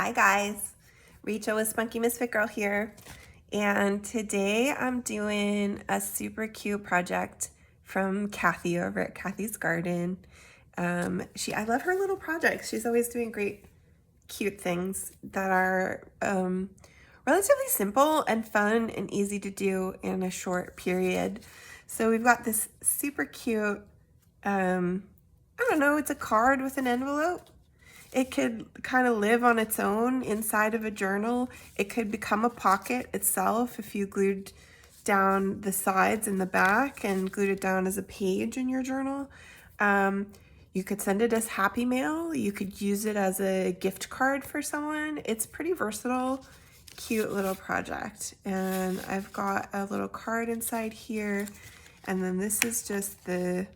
Hi guys, Rachel with Spunky Misfit Girl here, and today I'm doing a super cute project from Kathy over at Kathy's Garden. I love her little projects. She's always doing great, cute things that are relatively simple and fun and easy to do in a short period. So we've got this super cute, I don't know, it's a card with an envelope. It could kind of live on its own inside of a journal. It could become a pocket itself if you glued down the sides and the back and glued it down as a page in your journal. You could send it as happy mail. You could use it as a gift card for someone. It's pretty versatile, cute little project. And I've got a little card inside here. And then this is just the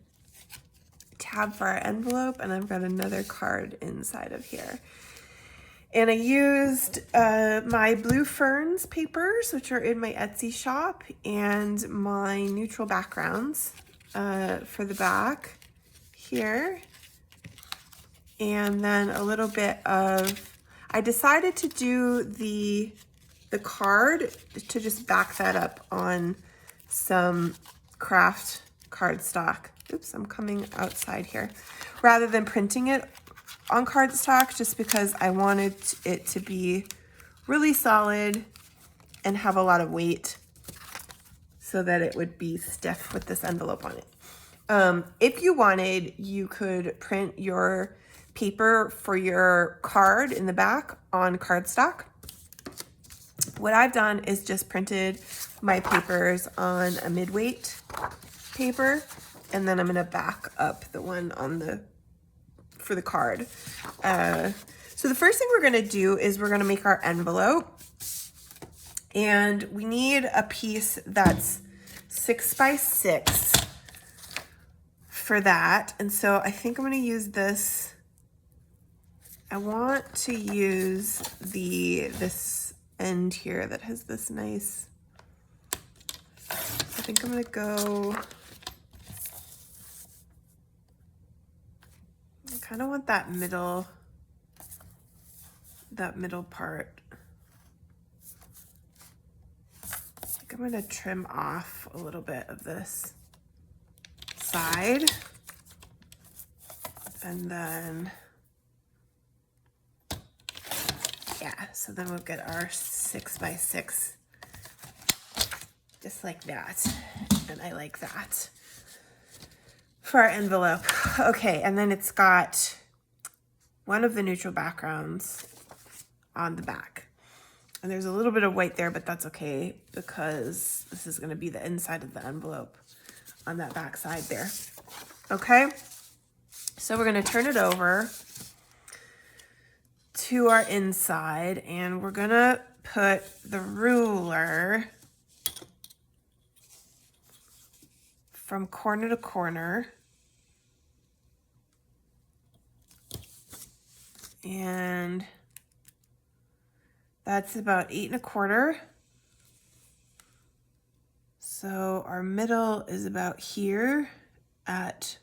tab for our envelope, and I've got another card inside of here. And I used my Blue Ferns papers, which are in my Etsy shop, and my neutral backgrounds for the back here. And then a little bit of, I decided to do the card to just back that up on some craft cardstock. Oops, I'm coming outside here. Rather than printing it on cardstock, just because I wanted it to be really solid and have a lot of weight so that it would be stiff with this envelope on it. If you wanted, you could print your paper for your card in the back on cardstock. What I've done is just printed my papers on a mid-weight paper, and then I'm gonna back up the one on for the card. So the first thing we're gonna do is we're gonna make our envelope, and we need a piece that's 6 by 6 for that. And so I think I'm gonna use this. I want to use this end here that has this nice, I think I'm gonna go, I kind of want that middle part. I think I'm going to trim off a little bit of this side, and then, yeah, so then we'll get our 6 by 6 just like that, and I like that for our envelope. Okay, and then it's got one of the neutral backgrounds on the back. And there's a little bit of white there, but that's okay because this is gonna be the inside of the envelope on that back side there. Okay, so we're gonna turn it over to our inside, and we're gonna put the ruler from corner to corner. And that's about 8 1/4. So our middle is about here at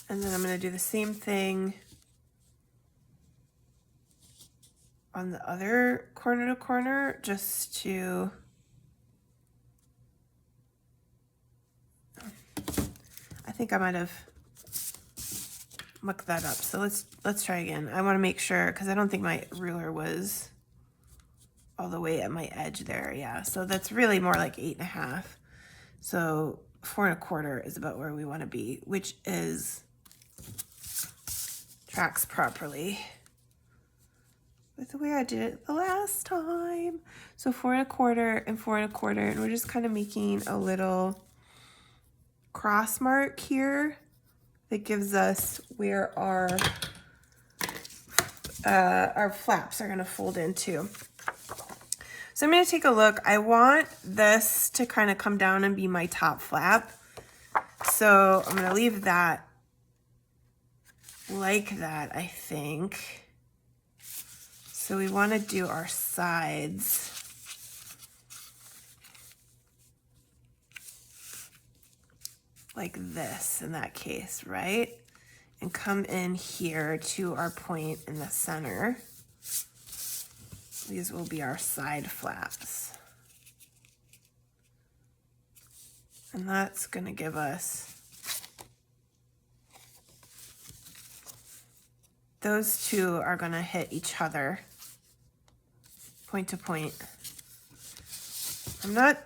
and then I'm going to do the same thing on the other corner to corner, just to I think I might have mucked that up. So let's try again. I want to make sure, because I don't think my ruler was all the way at my edge there. Yeah, so that's really more like 8 1/2. So 4 1/4 is about where we want to be, which is tracks properly with the way I did it the last time. So 4 1/4 and 4 1/4, and we're just kind of making a little cross mark here that gives us where our flaps are going to fold into. So I'm going to take a look. I want this to kind of come down and be my top flap. So I'm going to leave that like that, I think. So we want to do our sides. like this in that case, right? And come in here to our point in the center. These will be our side flaps. And that's gonna give us, those two are gonna hit each other, point to point. I'm not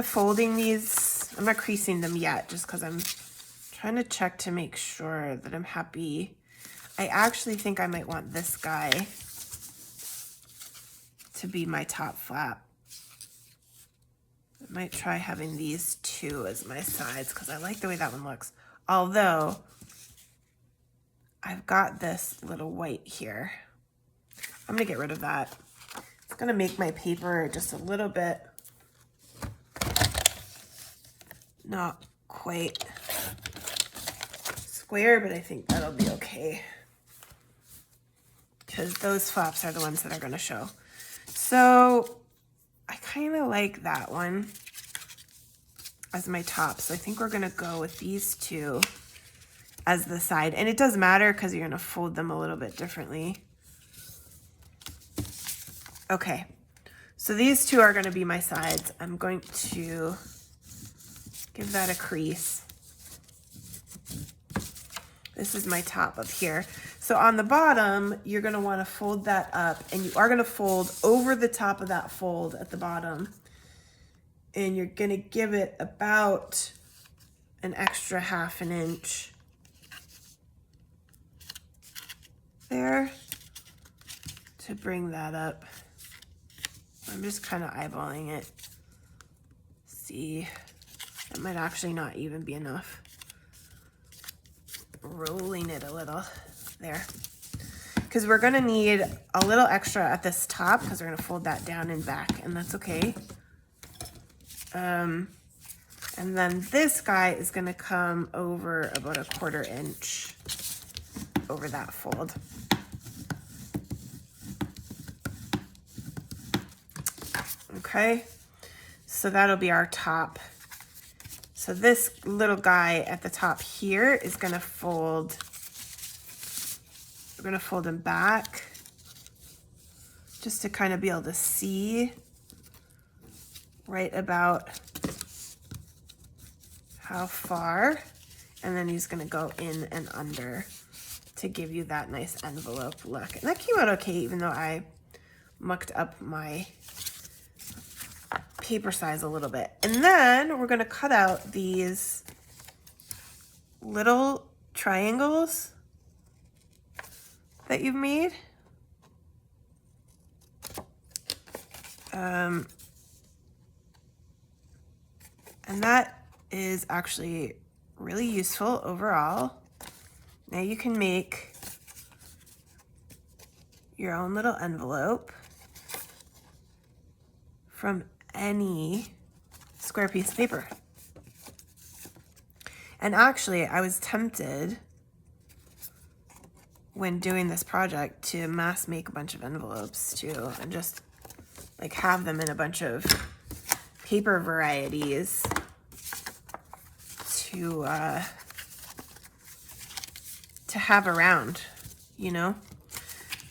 folding these, I'm not creasing them yet, just because I'm trying to check to make sure that I'm happy. I actually think I might want this guy to be my top flap. I might try having these two as my sides because I like the way that one looks. Although, I've got this little white here. I'm gonna get rid of that. It's gonna make my paper just a little bit not quite square, but I think that'll be okay. Because those flaps are the ones that are gonna show. So I kind of like that one as my top. So I think we're gonna go with these two as the side. And it does matter because you're gonna fold them a little bit differently. Okay, so these two are gonna be my sides. I'm going to give that a crease. This is my top up here. So on the bottom, you're gonna wanna fold that up, and you are gonna fold over the top of that fold at the bottom. And you're gonna give it about an extra 1/2 inch there to bring that up. I'm just kind of eyeballing it. See, it might actually not even be enough. Rolling it a little there. Because we're gonna need a little extra at this top because we're gonna fold that down and back, and that's okay. And then this guy is gonna come over about a 1/4 inch over that fold. Okay, so that'll be our top. So this little guy at the top here is gonna fold, we're gonna fold him back just to kind of be able to see right about how far, and then he's gonna go in and under to give you that nice envelope look. And that came out okay, even though I mucked up my paper size a little bit. And then we're gonna cut out these little triangles that you've made. And that is actually really useful overall. Now you can make your own little envelope from any square piece of paper. And actually, I was tempted when doing this project to mass make a bunch of envelopes too, and just like have them in a bunch of paper varieties to have around, you know?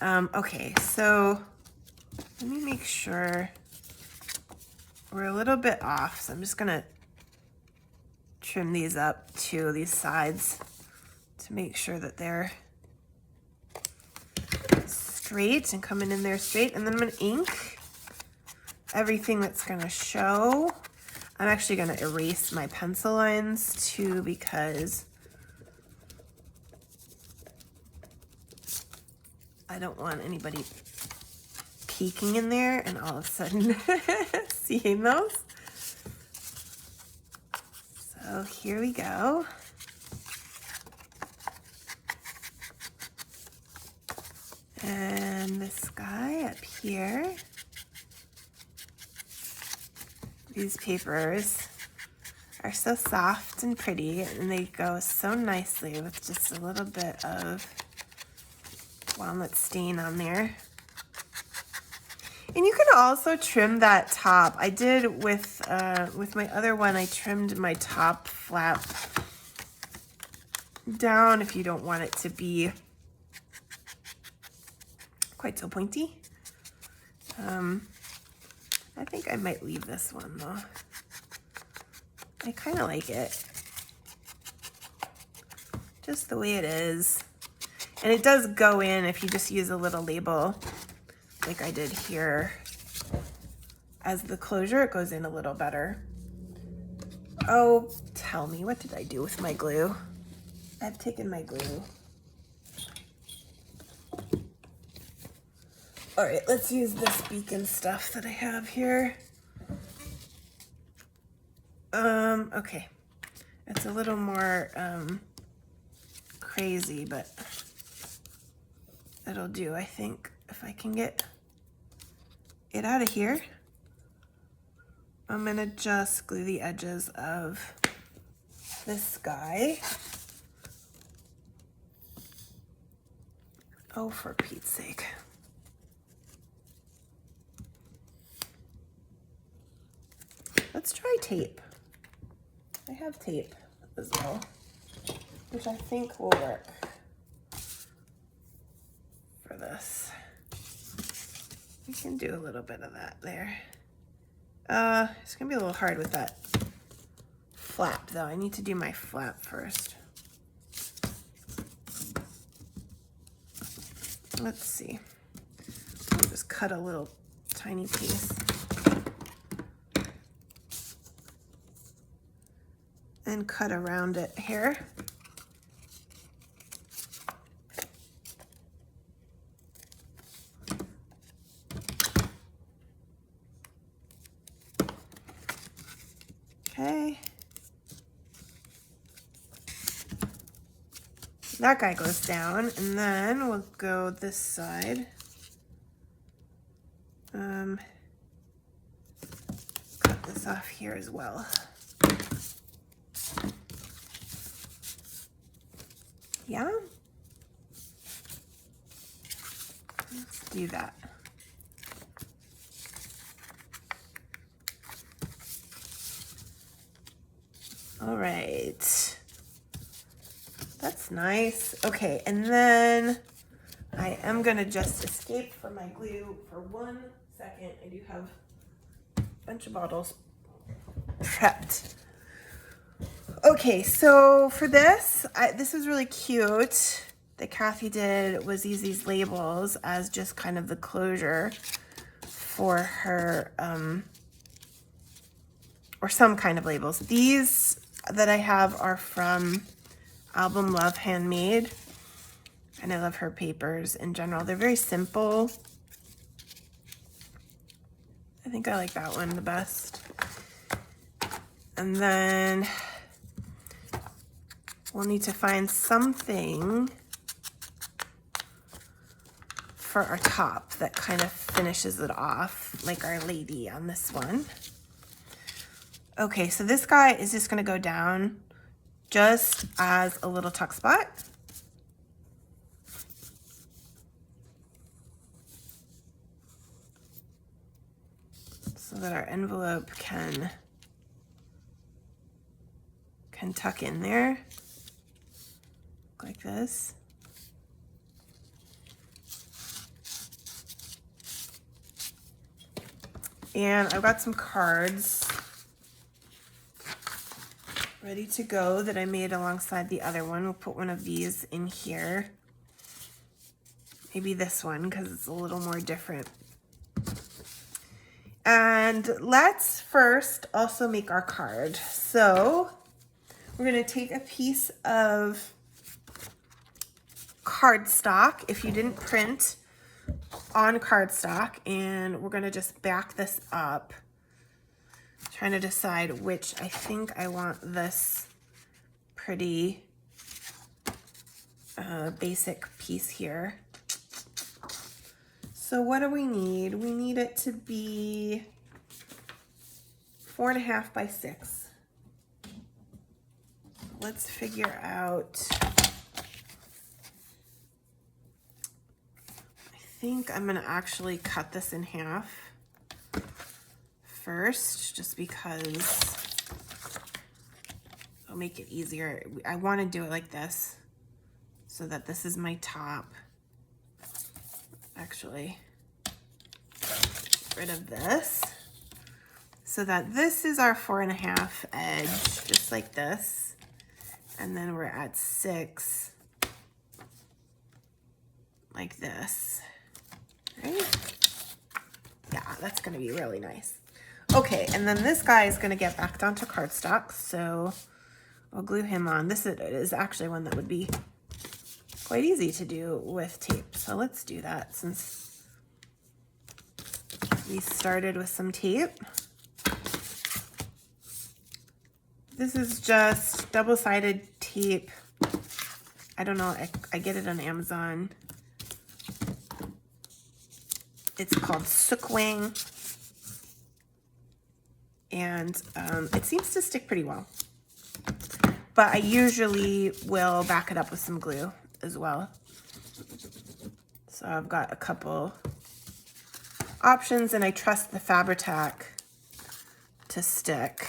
Okay, so let me make sure we're a little bit off. So I'm just gonna trim these up to these sides to make sure that they're straight and coming in there straight. And then I'm gonna ink everything that's gonna show. I'm actually gonna erase my pencil lines too, because I don't want anybody peeking in there and all of a sudden seeing those. So here we go. And this guy up here. These papers are so soft and pretty, and they go so nicely with just a little bit of walnut stain on there. And you can also trim that top. I did with my other one, I trimmed my top flap down if you don't want it to be quite so pointy. I think I might leave this one though. I kind of like it. Just the way it is. And it does go in if you just use a little label like I did here. As the closure, it goes in a little better. Oh, tell me, what did I do with my glue? I've taken my glue. All right, let's use this beacon stuff that I have here. Okay. It's a little more crazy, but it'll do, I think, if I can get it out of here. I'm gonna just glue the edges of this guy. Oh, for Pete's sake. Let's try tape. I have tape as well, which I think will work for this. We can do a little bit of that there. It's gonna be a little hard with that flap though. I need to do my flap first. Let's see. I'll just cut a little tiny piece. And cut around it here. Okay. That guy goes down, and then we'll go this side. Cut this off here as well. Yeah? Let's do that. All right. That's nice. Okay, and then I am gonna just escape from my glue for 1 second. I do have a bunch of bottles prepped. Okay, so for this, this was really cute that Kathy did, was use these labels as just kind of the closure for her, or some kind of labels. These that I have are from Album Love Handmade, and I love her papers in general. They're very simple. I think I like that one the best. And then we'll need to find something for our top that kind of finishes it off, like our lady on this one. Okay, so this guy is just gonna go down just as a little tuck spot. So that our envelope can tuck in there, like this. And I've got some cards ready to go that I made alongside the other one. We'll put one of these in here. Maybe this one, because it's a little more different. And let's first also make our card. So we're gonna take a piece of cardstock, if you didn't print on cardstock, and we're gonna just back this up. Trying to decide which. I think I want this pretty basic piece here. So what do we need? We need it to be 4.5 by 6. Let's figure out, I think I'm gonna actually cut this in half first, just because it'll make it easier. I want to do it like this so that this is my top. Actually, get rid of this so that this is our 4.5 edge, just like this. And then we're at 6 like this, right? Yeah, that's gonna be really nice. Okay, and then this guy is gonna get backed onto cardstock, so I'll glue him on. This is actually one that would be quite easy to do with tape. So let's do that since we started with some tape. This is just double-sided tape. I don't know, I get it on Amazon. It's called Sookwing, and it seems to stick pretty well. But I usually will back it up with some glue as well. So I've got a couple options, and I trust the Fabri-Tac to stick.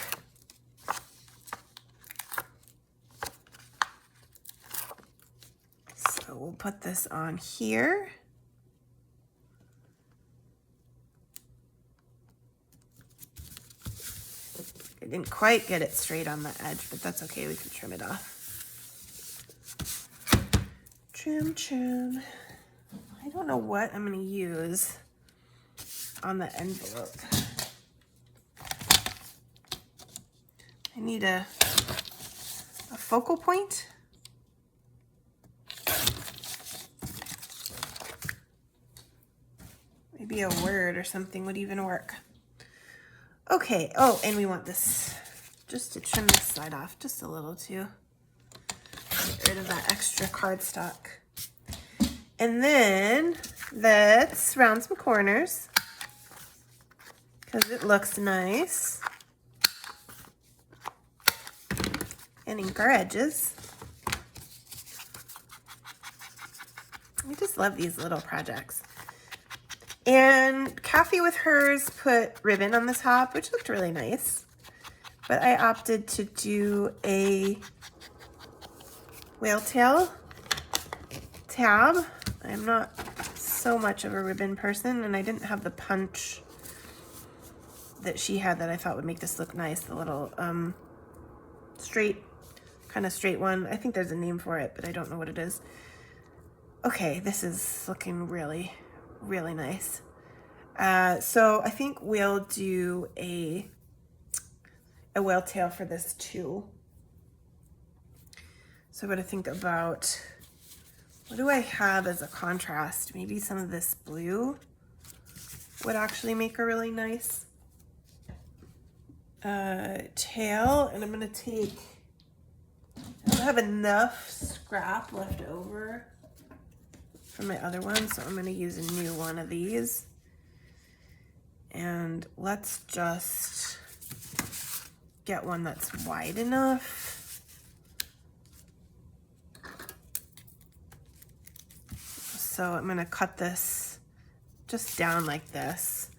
So we'll put this on here. I didn't quite get it straight on the edge, but that's okay, we can trim it off. Trim, trim. I don't know what I'm gonna use on the envelope. I need a focal point. Maybe a word or something would even work. Okay, oh, and we want this, just to trim this side off just a little too. Get rid of that extra cardstock. And then let's round some corners because it looks nice. And ink our edges. I just love these little projects. And Kathy with hers put ribbon on the top, which looked really nice. But I opted to do a whale tail tab. I'm not so much of a ribbon person, and I didn't have the punch that she had that I thought would make this look nice. The little straight, kind of straight one. I think there's a name for it, but I don't know what it is. Okay, this is looking really, really nice. So I think we'll do a whale tail for this too. So I'm going to think about, what do I have as a contrast? Maybe some of this blue would actually make a really nice tail. And I'm going to take, I don't have enough scrap left over from my other one, so I'm going to use a new one of these. And let's just get one that's wide enough. So I'm going to cut this just down like this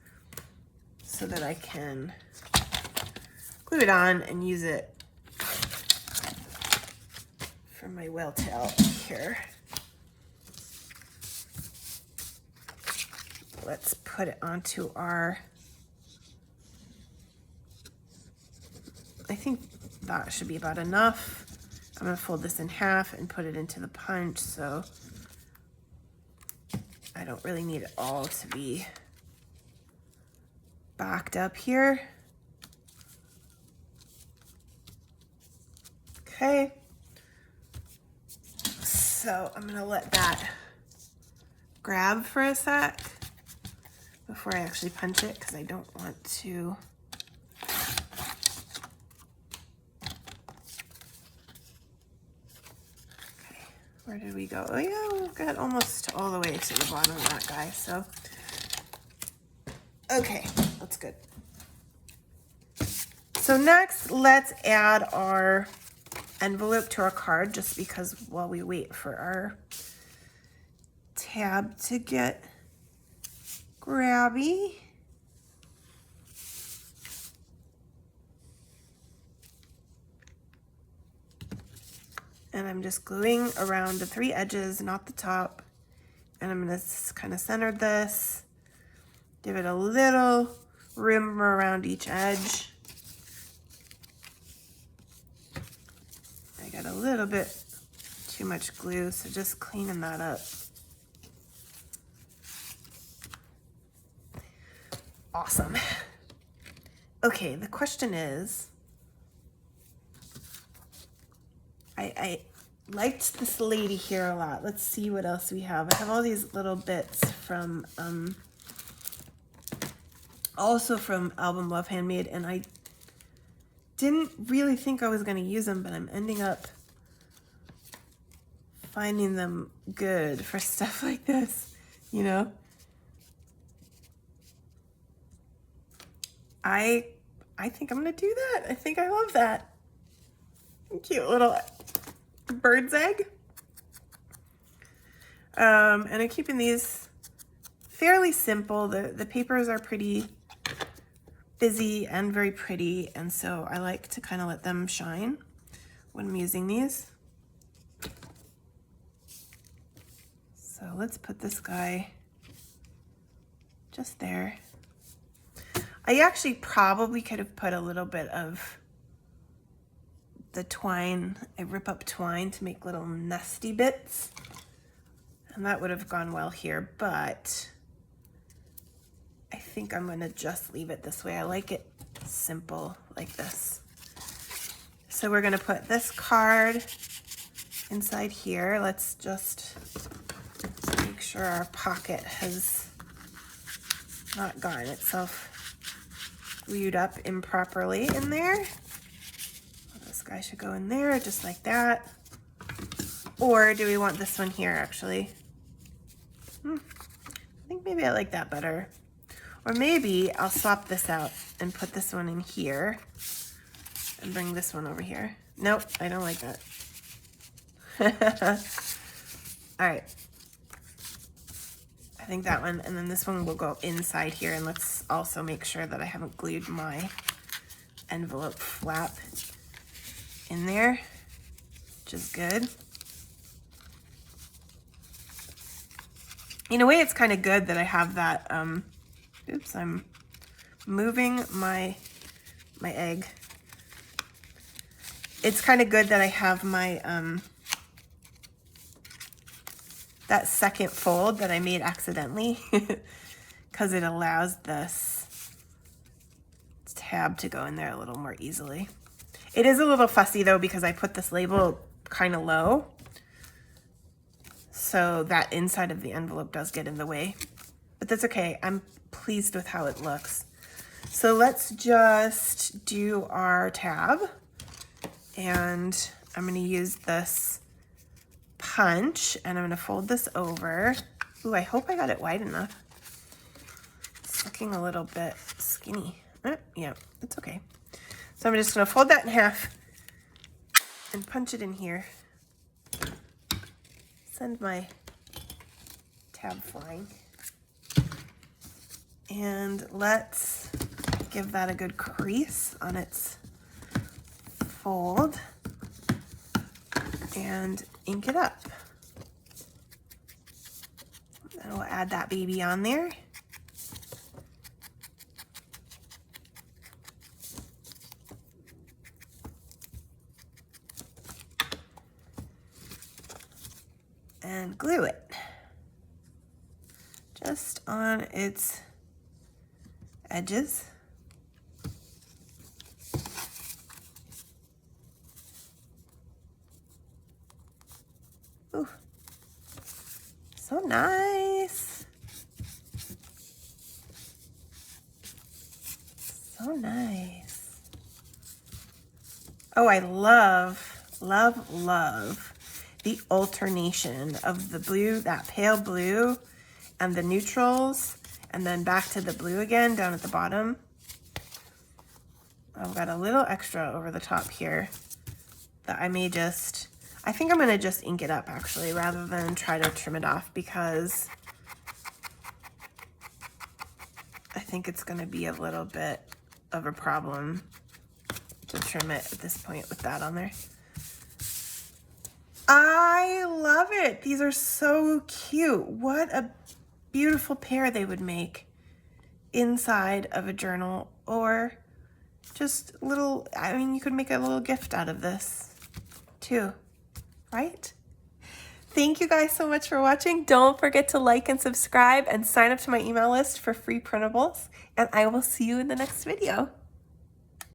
so that I can glue it on and use it for my whale tail here. Let's put it onto our, I think that should be about enough. I'm going to fold this in half and put it into the punch, so I don't really need it all to be backed up here. Okay. So I'm going to let that grab for a sec before I actually punch it, because I don't want to where did we go? Oh yeah, we've got almost all the way to the bottom of that guy, so okay, that's good. So next, let's add our envelope to our card, just because while we wait for our tab to get grabby. And I'm just gluing around the 3 edges, not the top. And I'm gonna kind of center this, give it a little room around each edge. I got a little bit too much glue, so just cleaning that up. Awesome. Okay, the question is, I liked this lady here a lot. Let's see what else we have. I have all these little bits from, also from album Love Handmade, and I didn't really think I was going to use them, but I'm ending up finding them good for stuff like this, you know? I think I'm going to do that. I think I love that. Cute little bird's egg. And I'm keeping these fairly simple. The papers are pretty busy and very pretty, and so I like to kind of let them shine when I'm using these. So let's put this guy just there. I actually probably could have put a little bit of the twine. I rip up twine to make little nesty bits, and that would have gone well here, but I think I'm gonna just leave it this way. I like it simple like this. So we're gonna put this card inside here. Let's just make sure our pocket has not gotten itself glued up improperly in there. This guy should go in there just like that. Or do we want this one here actually? I think maybe I like that better. Or maybe I'll swap this out and put this one in here and bring this one over here. Nope, I don't like that. All right. I think that one, and then this one will go inside here, and let's also make sure that I haven't glued my envelope flap in there, which is good. In a way, it's kind of good that I have that, oops, I'm moving my egg. It's kind of good that I have my, that second fold that I made accidentally, because it allows this tab to go in there a little more easily. It is a little fussy though, because I put this label kind of low, so that inside of the envelope does get in the way, but that's okay. I'm pleased with how it looks. So let's just do our tab, and I'm going to use this punch, and I'm going to fold this over. Ooh, I hope I got it wide enough. It's looking a little bit skinny. Yeah, it's okay. So I'm just going to fold that in half and punch it in here. Send my tab flying. And let's give that a good crease on its fold and ink it up. Then we'll add that baby on there. And glue it just on its edges. Ooh, so nice. So nice. Oh, I love, love, love the alternation of the blue, that pale blue, and the neutrals, and then back to the blue again down at the bottom. I've got a little extra over the top here that I may just, I think I'm gonna just ink it up actually, rather than try to trim it off, because think it's going to be a little bit of a problem to trim it at this point with that on there. I love it. These are so cute. What a beautiful pair they would make inside of a journal, or just little, I mean, you could make a little gift out of this too, right? Thank you guys so much for watching. Don't forget to like and subscribe and sign up to my email list for free printables, and I will see you in the next video.